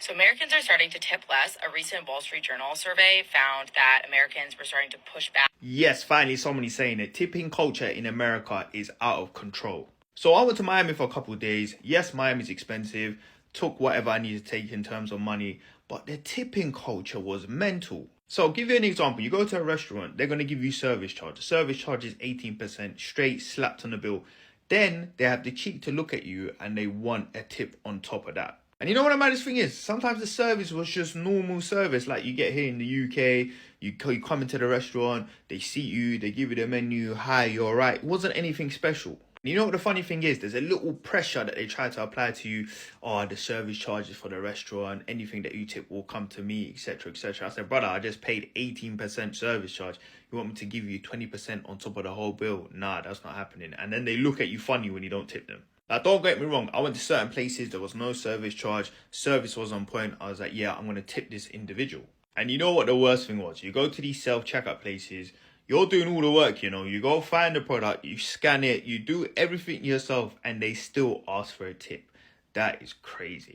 So Americans are starting to tip less. A recent Wall Street Journal survey found that Americans were starting to push back. Yes, finally somebody's saying it. Tipping culture in America is out of control. So I went to Miami for a couple of days. Yes, Miami's expensive. Took whatever I needed to take in terms of money. But the tipping culture was mental. So I'll give you an example. You go to a restaurant, they're going to give you service charge. The service charge is 18% straight slapped on the bill. Then they have the cheek to look at you and they want a tip on top of that. And you know what the maddest thing is? Sometimes the service was just normal service like you get here in the UK. You come into the restaurant, they seat you, they give you the menu, hi, you're right. It wasn't anything special. You know what the funny thing is? There's a little pressure that they try to apply to you. Oh, the service charges for the restaurant, anything that you tip will come to me, etc., etc. I said, brother, I just paid 18% service charge. You want me to give you 20% on top of the whole bill? Nah, that's not happening. And then they look at you funny when you don't tip them. Like, don't get me wrong, I went to certain places, there was no service charge, service was on point. I was like, yeah, I'm going to tip this individual. And you know what the worst thing was? You go to these self-checkout places, you're doing all the work, you know, you go find the product, you scan it, you do everything yourself, and they still ask for a tip. That is crazy.